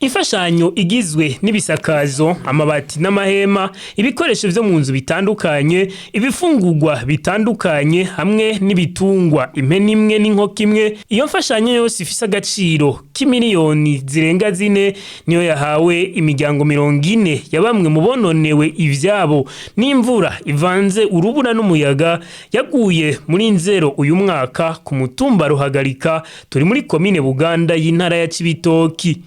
Imfashanyo igizwe n'ibisakazo, amabati n'amahema, ibikoresho vyo mu nzu bitandukanye, ibifungurwa bitandukanye hamwe n'ibitungwa, impene imwe n'inkoko imwe. Iyo mfashanyo yose ifise agaciro k'imiliyoni zirenga 4 niyo yahawe imiryango 40 ya bamwe mu bononewe ivyabo nimvura ivanze urubura n'umuyaga yaguye muri nzero uyu mwaka ku mutumba Ruhagarika turi muri commune Buganda y'intara ya Cibitoke.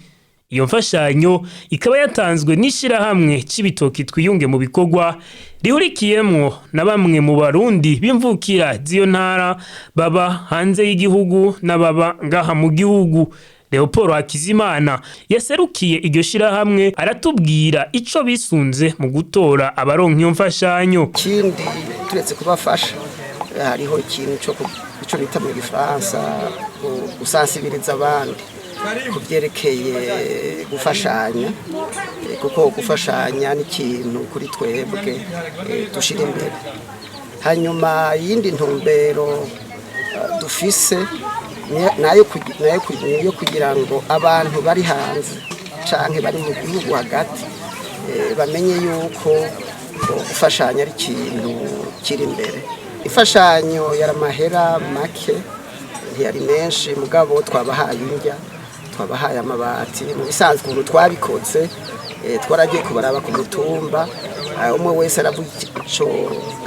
Iyo mfashanyo ikaba yatanzwe nishirahamwe Cibitoke Twiyunge Mubikorwa rihurikiyemwo na bamwe mu barundi bimvukira z'iyo ntara baba hanze y'igihugu n'ababa ngaha mu gihugu. Leopold Hakizimana yaserukiye iryo shirahamwe aratubwira ico bisunze mu gutora abaronka iyo mfashanyo. Kindi turetse kubafasha hariho ikintu cyo bita mu Gifaransa usansibiriza abandi kubyerekeye gufashanya, kuko gufashanya ni ikintu kuri twebwe dushira imbere. Hanyuma yindi ntumbero dufise nayo kugira ngo abantu bari hanze canke bari mu gihugu hagati bamenye yuko gufashanya ari ikintu kiri imbere. Imfashanyo yaramahera make ntiyari menshi, mugabo twabahaye indya, twabahaye amabati. Mu bisanzwe ubu twabikoze twaragiye kubaraba ku mutumba, umwe wese aravuga ico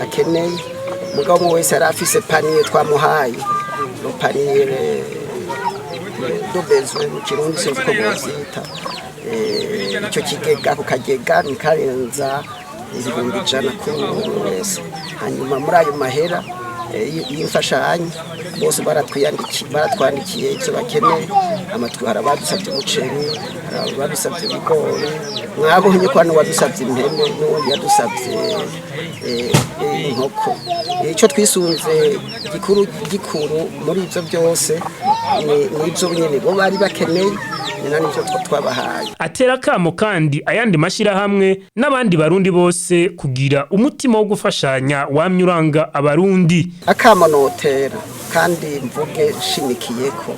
akeneye, mugabo umwe wese arafise paniye twamuhaye, no paniye dobezwe mu Kirundi sinzi ko bozita, icyo kigega ku kagega nikarenza 100 ku wese. Hanyuma muri ayo mahera y'imfashanyo bose baratwandikiye icyo bakeneye. Amatwara badusabye umuceri, badusabye ibigori, mwabonye ko hano wadusabye impene n'ubundi yadusabye inkoko. Icyo twisunze gikuru muri ibyo byose ni ibyo nyine bo bari bakeneye, n'ibyo twabahaye. Atera kamo kandi ayandi mashirahamwe n'abandi barundi bose kugira umutima wo gufashanya wamyuranga abarundi. Akamo notera kandi mvuge shimikiye ko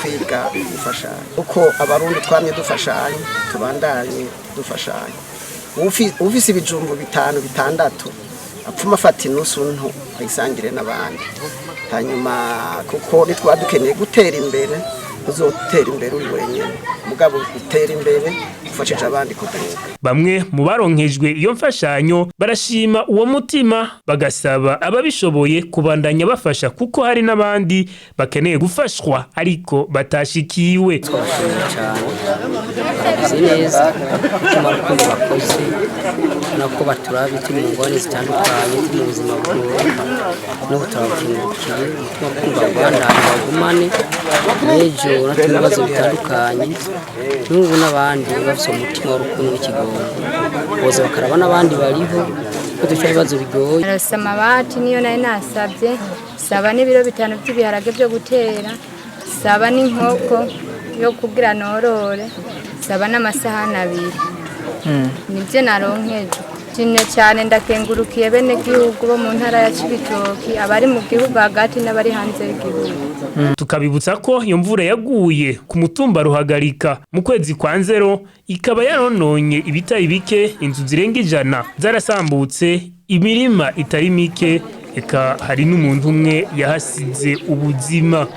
kwiga gufashanya, uko abarundi twamye dufashanya tubandanye dufashanya. Ufise ibijumbu 5-6 apfuma afata inusu nto ayisangire n'abandi. Hanyuma kuko nitwadukeneye gutera imbere, uzotera imbere uri wenyine, mugabo utera imbere ufashije abandi kuduka. Bamwe mu baronkejwe iyo mfashanyo barashima uwo mutima, bagasaba ababishoboye kubandanya bafasha kuko hari n'abandi bakeneye gufashwa ariko batashikiwe. Twashimye cyane barabizi neza kumara ko bakoze nako baturabita mu ngwane zitandukanye mu buzima bw'uwo no turabakingukiye kumva Rwanda bagumane n'ejo n'ibibazo bitandukanye n'ubu n'abandi bafite umutima w'urukundo w'ikigongo bose bakaraba n'abandi bariho ko dufite ibibazo bigoye. Amabati niyo nayo nasabye, saba n'ibiro 5 by'ibiharage byo gutera, saba n'inkoko yo kugira norore, saba n'amasahani 2. Nibyo naronkejwe. Kinye cyane ndakengurukiye bene gihugu bo mu ntara ya Cibitoke, abari mu gihugu hagati n'abari hanze y'igihugu. Tukabibutsa ko iyo mvura yaguye ku mutumba Ruhagarika mu kwezi kwa nzero ikaba yarononye ibitari bike, inzu zirenga 100 zarasambutse, imirima itari mike, eka hari n'umuntu umwe yahasize ubuzima.